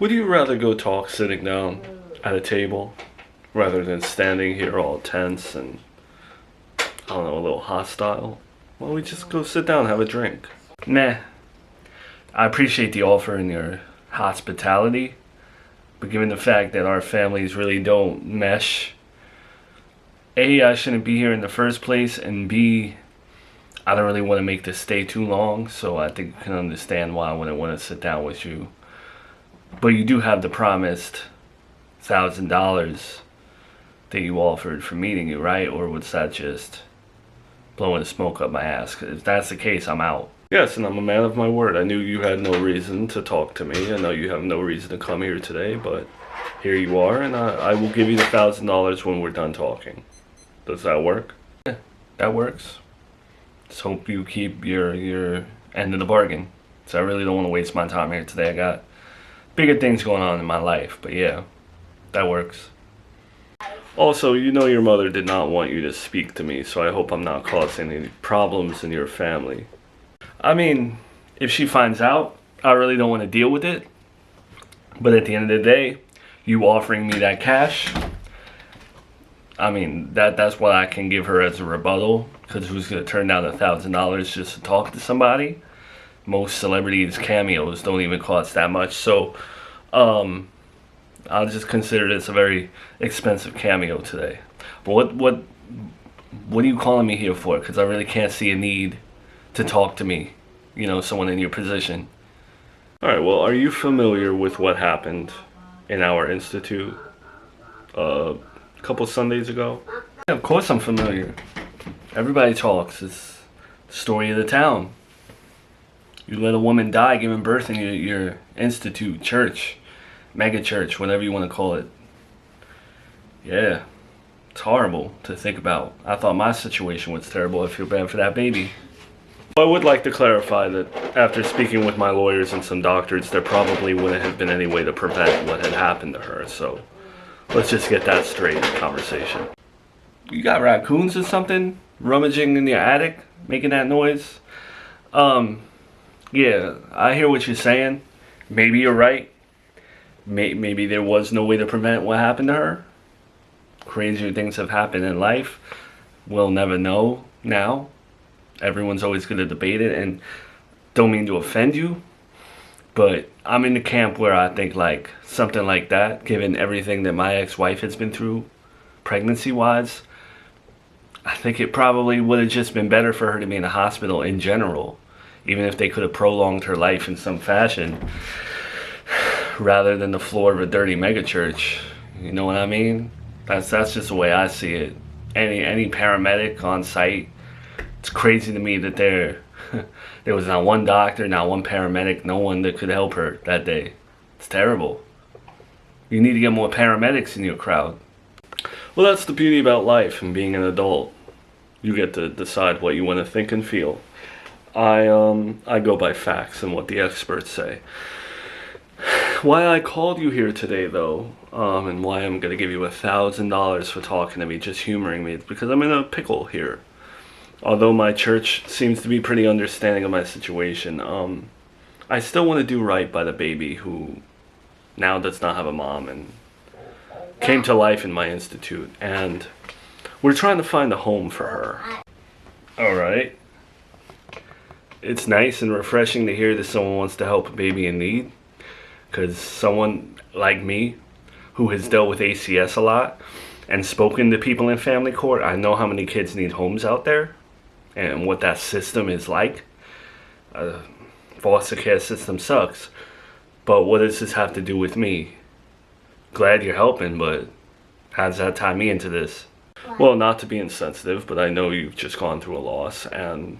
Would you rather go talk sitting down at a table rather than standing here all tense and, I don't know, a little hostile? Why don't we just go sit down and have a drink? Nah. I appreciate the offer and your hospitality, but given the fact that our families really don't mesh, A, I shouldn't be here in the first place, and B, I don't really want to make this stay too long, so I think you can understand why I wouldn't want to sit down with you. But you do have the promised $1,000 that you offered for meeting you, right? Or was that just blowing smoke up my ass? 'Cause if that's the case, I'm out. Yes, and I'm a man of my word. I knew you had no reason to talk to me. I know you have no reason to come here today, but here you are, and I will give you the $1,000 when we're done talking. Does that work? Yeah, that works. Just hope you keep your end of the bargain. So I really don't want to waste my time here today. I got bigger things going on in my life, but yeah, that works. Also, you know your mother did not want you to speak to me, so I hope I'm not causing any problems in your family. I mean, if she finds out, I really don't want to deal with it. But at the end of the day, you offering me that cash, I mean, that's what I can give her as a rebuttal. Because who's going to turn down $1,000 just to talk to somebody? Most celebrities' cameos don't even cost that much. So, I'll just consider this a very expensive cameo today. But what are you calling me here for? Because I really can't see a need to talk to me. You know, someone in your position. Alright, well, are you familiar with what happened in our institute a couple Sundays ago? Yeah, of course I'm familiar. Everybody talks. It's the story of the town. You let a woman die giving birth in your institute, church, mega church, whatever you want to call it. Yeah, it's horrible to think about. I thought my situation was terrible. I feel bad for that baby. I would like to clarify that after speaking with my lawyers and some doctors, there probably wouldn't have been any way to prevent what had happened to her. So let's just get that straight in the conversation. You got raccoons or something rummaging in your attic, making that noise? Yeah, I hear what you're saying. Maybe you're right. Maybe there was no way to prevent what happened to her. Crazier things have happened in life. We'll never know now. Everyone's always going to debate it, and don't mean to offend you, but I'm in the camp where I think like something like that, given everything that my ex-wife has been through pregnancy-wise, I think it probably would have just been better for her to be in a hospital in general, even if they could have prolonged her life in some fashion, rather than the floor of a dirty megachurch. You know what I mean? That's just the way I see it. Any paramedic on site, it's crazy to me that there was not one doctor, not one paramedic, no one that could help her that day. It's terrible. You need to get more paramedics in your crowd. Well, that's the beauty about life and being an adult. You get to decide what you want to think and feel. I go by facts and what the experts say. Why I called you here today, though, and why I'm going to give you $1,000 for talking to me, just humoring me, is because I'm in a pickle here. Although my church seems to be pretty understanding of my situation, I still want to do right by the baby who now does not have a mom and came to life in my institute. And we're trying to find a home for her. Alright. It's nice and refreshing to hear that someone wants to help a baby in need. Because someone like me, who has dealt with ACS a lot and spoken to people in family court, I know how many kids need homes out there. And what that system is like. Foster care system sucks. But what does this have to do with me? Glad you're helping, but how does that tie me into this? Well, not to be insensitive, but I know you've just gone through a loss, and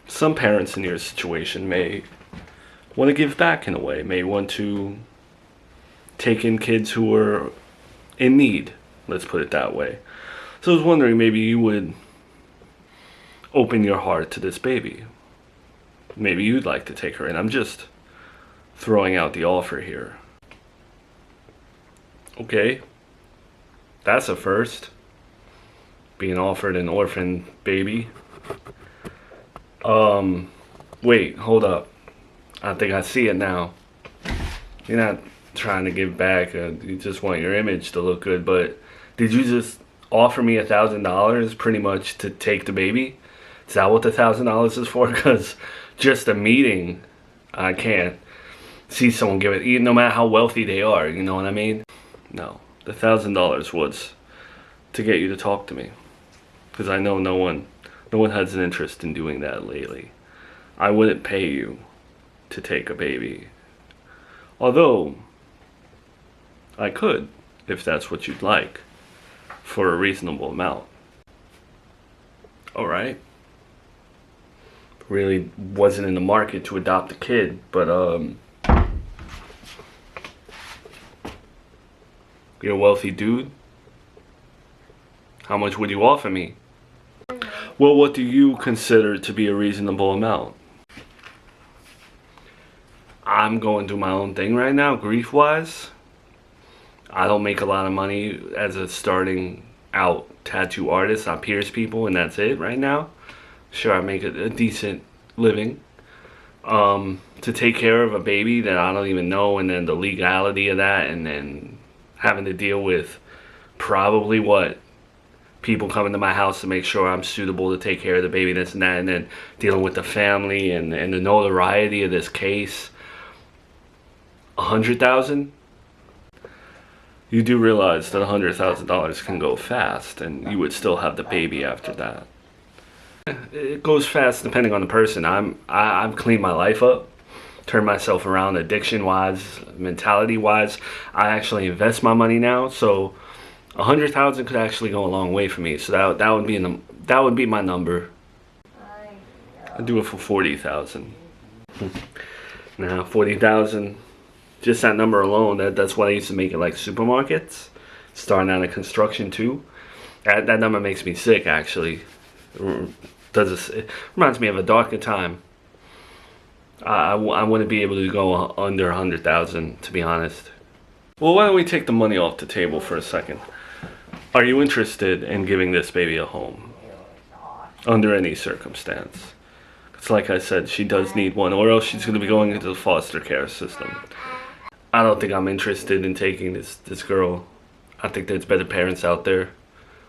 some parents in your situation may want to give back in a way, may want to take in kids who are in need, let's put it that way. So I was wondering, maybe you would open your heart to this baby. Maybe you'd like to take her in. I'm just throwing out the offer here. Okay, that's a first. Being offered an orphan baby. Wait, hold up. I think I see it now. You're not trying to give back. You just want your image to look good. But did you just offer me $1,000 pretty much to take the baby? Is that what the $1,000 is for? Because just a meeting, I can't see someone give it, no matter how wealthy they are. You know what I mean? No, the $1,000 was to get you to talk to me, because I know no one has an interest in doing that lately. I wouldn't pay you to take a baby, although I could, if that's what you'd like, for a reasonable amount. All right. Really wasn't in the market to adopt a kid, but you're a wealthy dude. How much would you offer me? Well, what do you consider to be a reasonable amount? I'm going through my own thing right now, grief-wise. I don't make a lot of money as a starting out tattoo artist. I pierce people and that's it right now. Sure, I make a decent living. To take care of a baby that I don't even know, and then the legality of that, and then having to deal with probably people coming to my house to make sure I'm suitable to take care of the baby, this and that, and then dealing with the family and the notoriety of this case. 100,000? You do realize that $100,000 can go fast, and you would still have the baby after that. It goes fast depending on the person. I've cleaned my life up, turned myself around addiction-wise, mentality-wise. I actually invest my money now, so 100,000 could actually go a long way for me. So that would be my number. I'd do it for 40,000. Now 40,000, just that number alone. That's what I used to make it like supermarkets, starting out of construction too. That number makes me sick actually. It reminds me of a darker time. I wouldn't be able to go under 100,000, to be honest. Well, why don't we take the money off the table for a second? Are you interested in giving this baby a home? Under any circumstance? Because like I said, she does need one, or else she's going to be going into the foster care system. I don't think I'm interested in taking this girl. I think there's better parents out there,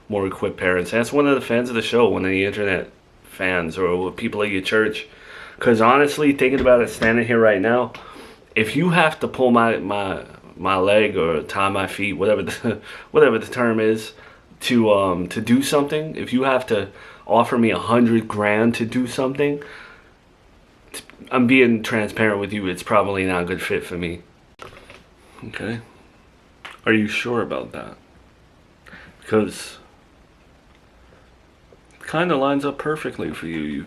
more equipped parents. Ask one of the fans of the show, one of the internet fans, or people at your church. Because honestly, thinking about it, standing here right now, if you have to pull my leg or tie my feet, whatever the term is, to do something, if you have to offer me $100,000 to do something, I'm being transparent with you. It's probably not a good fit for me. Okay. Are you sure about that? Because it kind of lines up perfectly for you. You,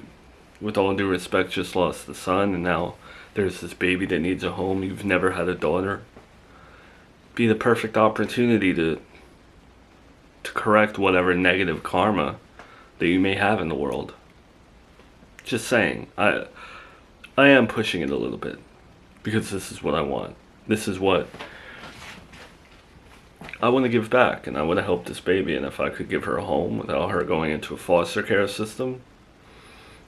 with all due respect, just lost the son, and now there's this baby that needs a home. You've never had a daughter. Be the perfect opportunity to correct whatever negative karma that you may have in the world. Just saying. I am pushing it a little bit, because this is what I want. This is what I want to give back, and I want to help this baby. And if I could give her a home without her going into a foster care system,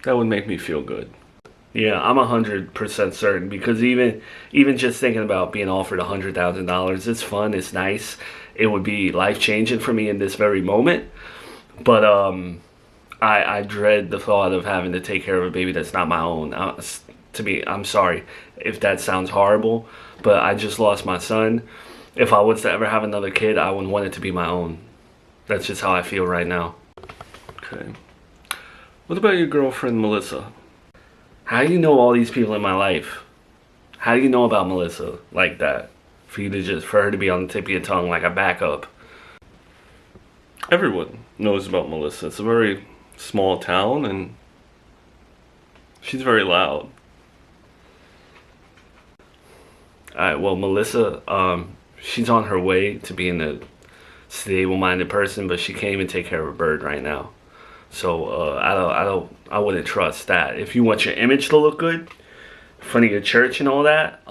that would make me feel good. Yeah, I'm 100% certain, because even just thinking about being offered $100,000, it's fun, it's nice. It would be life-changing for me in this very moment. But I dread the thought of having to take care of a baby that's not my own. I'm sorry if that sounds horrible, but I just lost my son. If I was to ever have another kid, I wouldn't want it to be my own. That's just how I feel right now. Okay. What about your girlfriend, Melissa? How do you know all these people in my life? How do you know about Melissa like that? For her to be on the tip of your tongue like a backup. Everyone knows about Melissa. It's a very small town, and she's very loud. Alright, well, Melissa, she's on her way to being a stable-minded person, but she can't even take care of a bird right now. So I wouldn't trust that. If you want your image to look good in front of your church and all that,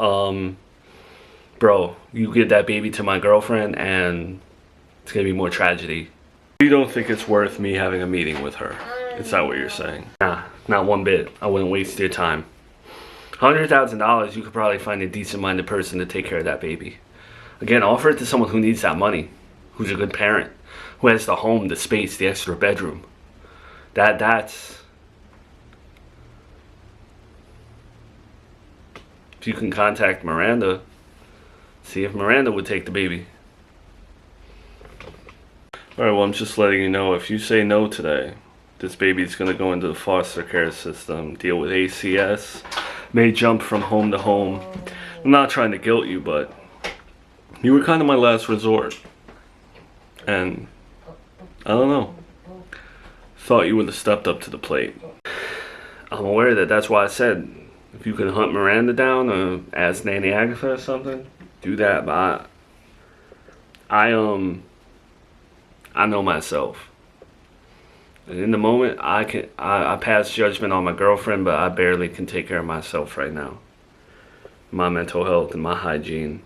bro, you give that baby to my girlfriend and it's gonna be more tragedy. You don't think it's worth me having a meeting with her? Is that what you're saying? Nah, not one bit. I wouldn't waste your time. $100,000, you could probably find a decent-minded person to take care of that baby. Again, offer it to someone who needs that money, who's a good parent, who has the home, the space, the extra bedroom. That's... If you can contact Miranda, see if Miranda would take the baby. Alright, well, I'm just letting you know, if you say no today, this baby's going to go into the foster care system, deal with ACS, may jump from home to home. I'm not trying to guilt you, but you were kind of my last resort. And I don't know. Thought you would have stepped up to the plate. I'm aware that that's why I said, if you can hunt Miranda down or ask Nanny Agatha or something, do that. But I know myself. And in the moment, I pass judgment on my girlfriend, but I barely can take care of myself right now. My mental health and my hygiene.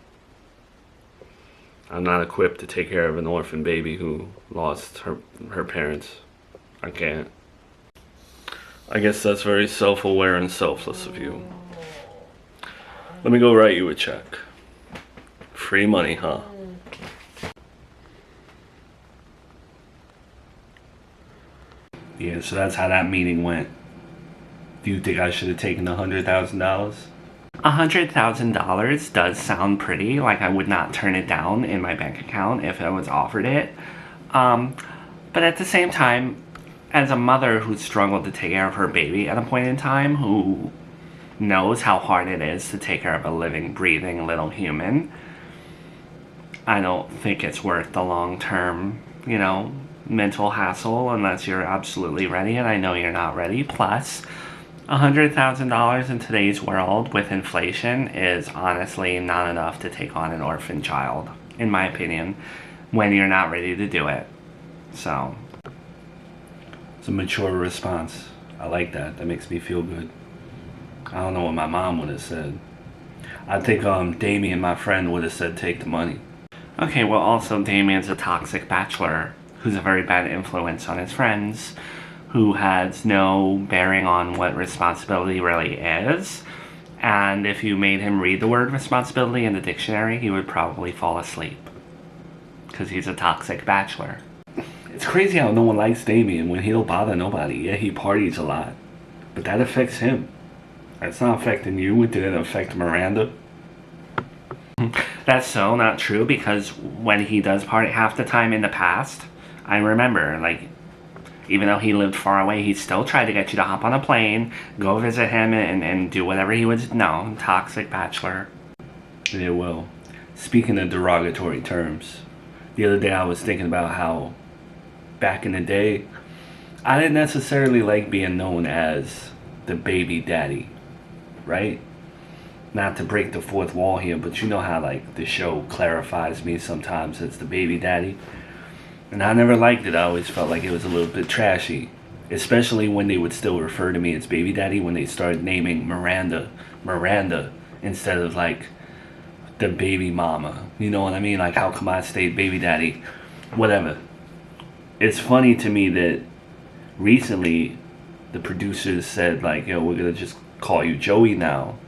I'm not equipped to take care of an orphan baby who lost her parents. I can't. I guess that's very self-aware and selfless of you. Let me go write you a check. Free money, huh? Yeah, so that's how that meeting went. Do you think I should have taken the $100,000? $100,000 does sound pretty. Like, I would not turn it down in my bank account if I was offered it. But at the same time, as a mother who struggled to take care of her baby at a point in time, who knows how hard it is to take care of a living, breathing little human, I don't think it's worth the long-term, mental hassle unless you're absolutely ready, and I know you're not ready. Plus, $100,000 in today's world with inflation is honestly not enough to take on an orphan child, in my opinion, when you're not ready to do it. So, it's a mature response. I like that. That makes me feel good. I don't know what my mom would have said. I think Damien, my friend, would have said take the money. Okay, well, also Damien's a toxic bachelor who's a very bad influence on his friends, who has no bearing on what responsibility really is. And if you made him read the word responsibility in the dictionary, he would probably fall asleep. Because he's a toxic bachelor. It's crazy how no one likes Damien when he don't bother nobody. Yeah, he parties a lot. But that affects him. That's not affecting you. It didn't affect Miranda. That's so not true, because when he does party half the time in the past, I remember, even though he lived far away, he still tried to get you to hop on a plane, go visit him, and do whatever he would. No, toxic bachelor. Yeah, well, speaking of derogatory terms, the other day I was thinking about how back in the day, I didn't necessarily like being known as the baby daddy, right? Not to break the fourth wall here, but you know how the show clarifies me sometimes as the baby daddy. And I never liked it. I always felt like it was a little bit trashy. Especially when they would still refer to me as baby daddy, when they started naming Miranda instead of the baby mama. You know what I mean? How come I stayed baby daddy? Whatever. It's funny to me that recently the producers said yo, we're gonna just call you Joey now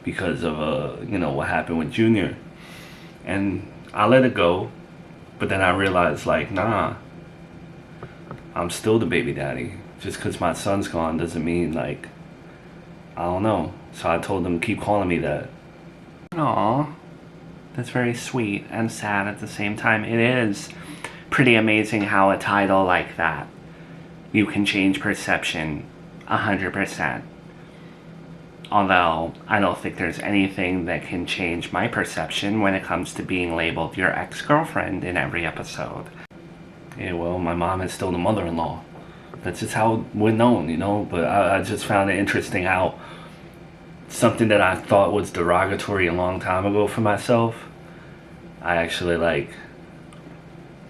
because of what happened with Junior. And I let it go. But then I realized, nah, I'm still the baby daddy. Just because my son's gone doesn't mean, I don't know. So I told them, keep calling me that. Aww. That's very sweet and sad at the same time. It is pretty amazing how a title like that, you can change perception 100%. Although, I don't think there's anything that can change my perception when it comes to being labeled your ex-girlfriend in every episode. Yeah, well, my mom is still the mother-in-law. That's just how we're known, But I just found it interesting how something that I thought was derogatory a long time ago for myself, I actually, I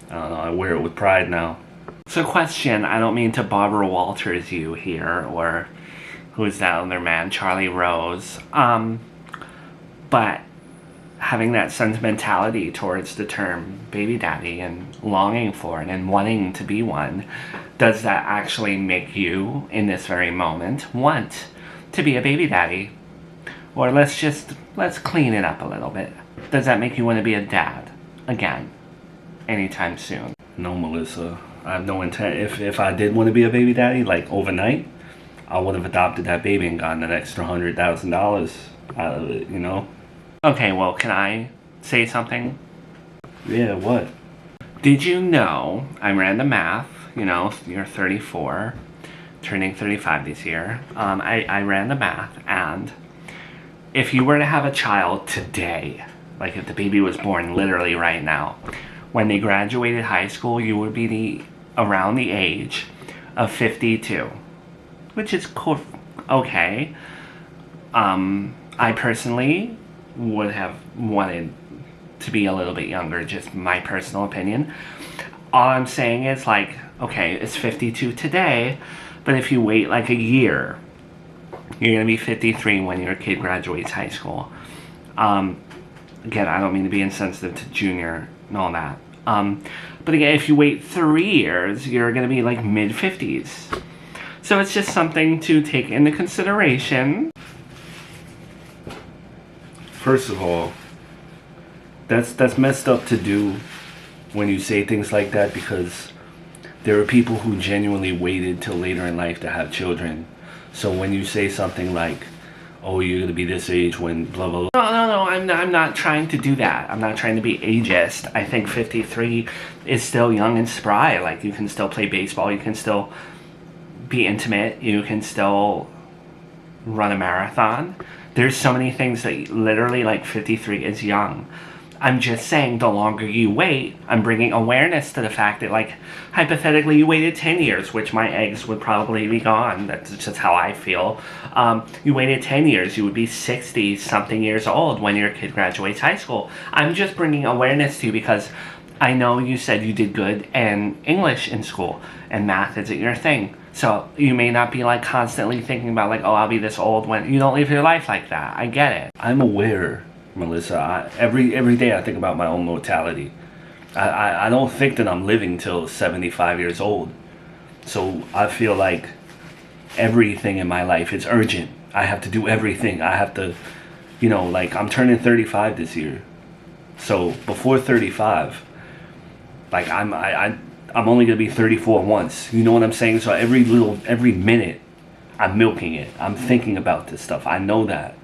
don't know, I wear it with pride now. So question, I don't mean to Barbara Walters you here, or who's that other man, Charlie Rose, but having that sentimentality towards the term baby daddy and longing for it and wanting to be one, does that actually make you, in this very moment, want to be a baby daddy? Or let's clean it up a little bit. Does that make you want to be a dad again anytime soon? No, Melissa. I have no intent. If I did want to be a baby daddy, like overnight, I would have adopted that baby and gotten an extra $100,000 out of it. You know? Okay, well, can I say something? Yeah. What? Did you know, I ran the math, you're 34, turning 35 this year. I ran the math, and if you were to have a child today, like if the baby was born literally right now, when they graduated high school, you would be around the age of 52, which is cool. Okay. I personally would have wanted to be a little bit younger, just my personal opinion. All I'm saying is, like, okay, it's 52 today, but if you wait like a year, you're gonna be 53 when your kid graduates high school. Again, I don't mean to be insensitive to junior and all that. But again, if you wait 3 years, you're gonna be like mid-50s. So it's just something to take into consideration. First of all, that's messed up to do when you say things like that, because there are people who genuinely waited till later in life to have children. So when you say something like, oh, you're gonna be this age when blah blah blah. No, I'm not trying to do that. I'm not trying to be ageist. I think 53 is still young and spry. Like, you can still play baseball, you can still be intimate, you can still run a marathon. There's so many things that literally, like, 53 is young. I'm just saying, the longer you wait, I'm bringing awareness to the fact that, like, hypothetically you waited 10 years, which my eggs would probably be gone. That's just how I feel. You waited 10 years, you would be 60-something years old when your kid graduates high school. I'm just bringing awareness to you because I know you said you did good in English in school, and math isn't your thing. So you may not be, like, constantly thinking about, like, oh, I'll be this old when you don't live your life like that. I get it. I'm aware, Melissa. Every day I think about my own mortality. I don't think that I'm living till 75 years old. So I feel like everything in my life is urgent. I have to do everything. I have to, like, I'm turning 35 this year. So before 35, like, I'm only gonna be 34 once. You know what I'm saying? So every minute, I'm milking it. I'm thinking about this stuff. I know that.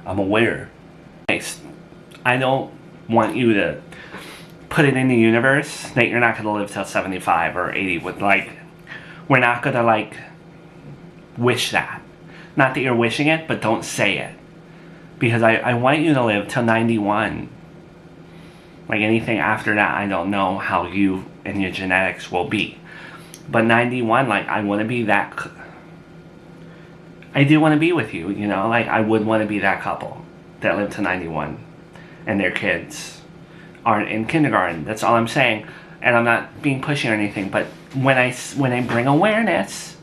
I'm aware. I don't want you to put it in the universe that you're not going to live till 75 or 80 with, like, we're not going to, like, wish that. Not that you're wishing it, but don't say it. Because I want you to live till 91. Like, anything after that, I don't know how you and your genetics will be. But 91, like, I want to be that... I do want to be with you, Like, I would want to be that couple that live to 91 and their kids aren't in kindergarten. That's all I'm saying. And I'm not being pushy or anything, but when I bring awareness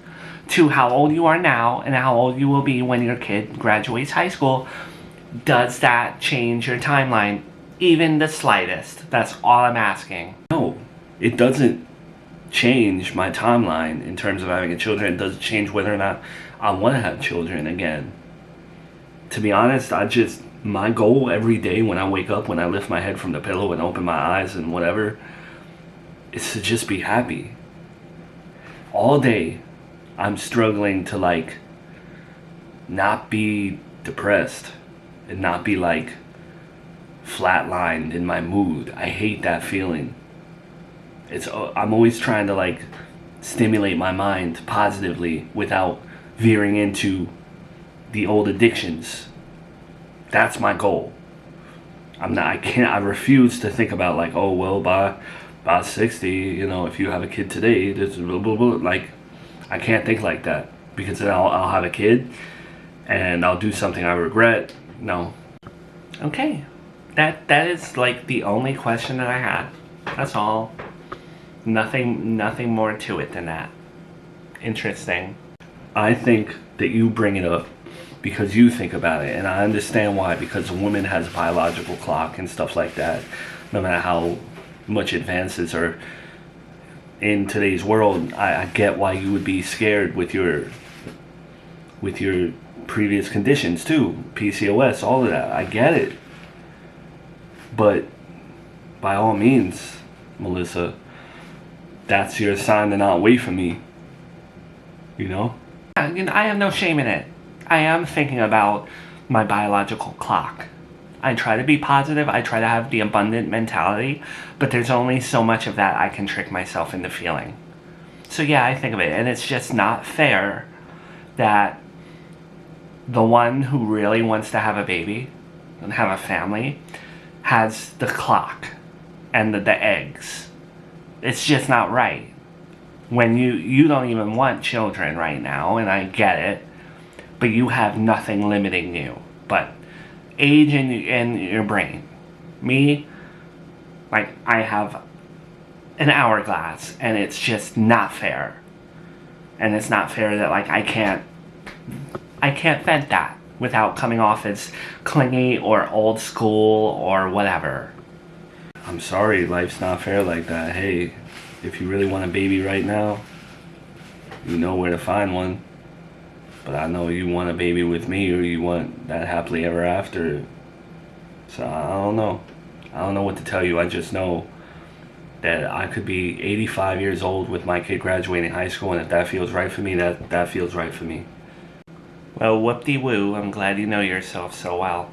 to how old you are now and how old you will be when your kid graduates high school, does that change your timeline? Even the slightest. That's all I'm asking. No, it doesn't change my timeline in terms of having children. It doesn't change whether or not I want to have children again. To be honest, my goal every day when I wake up, when I lift my head from the pillow and open my eyes and whatever, is to just be happy. All day, I'm struggling to, like, not be depressed and not be, like, flatlined in my mood. I hate that feeling. I'm always trying to, like, stimulate my mind positively without veering into the old addictions. That's my goal. I refuse to think about, like, oh, well, by 60, if you have a kid today, this blah, blah, blah. Like, I can't think like that, because then I'll have a kid and I'll do something I regret. No. Okay. That is, like, the only question that I had. That's all. Nothing more to it than that. Interesting. I think that you bring it up because you think about it, and I understand why, because a woman has a biological clock and stuff like that. No matter how much advances are in today's world, I get why you would be scared with your previous conditions too, PCOS, all of that. I get it. But by all means, Melissa, that's your sign to not wait for me. You know? I have no shame in it. I am thinking about my biological clock. I try to be positive. I try to have the abundant mentality, but there's only so much of that I can trick myself into feeling. So yeah, I think of it, and it's just not fair that the one who really wants to have a baby and have a family has the clock and the eggs. It's just not right. When you don't even want children right now, and I get it, but you have nothing limiting you but age in your brain. Me, like, I have an hourglass, and it's just not fair. And it's not fair that, like, I can't vent that without coming off as clingy or old school or whatever. I'm sorry, life's not fair like that. Hey, if you really want a baby right now, you know where to find one. But I know you want a baby with me, or you want that happily ever after. So I don't know. I don't know what to tell you. I just know that I could be 85 years old with my kid graduating high school, and if that feels right for me, that feels right for me. Well, whoop-de-woo, I'm glad you know yourself so well.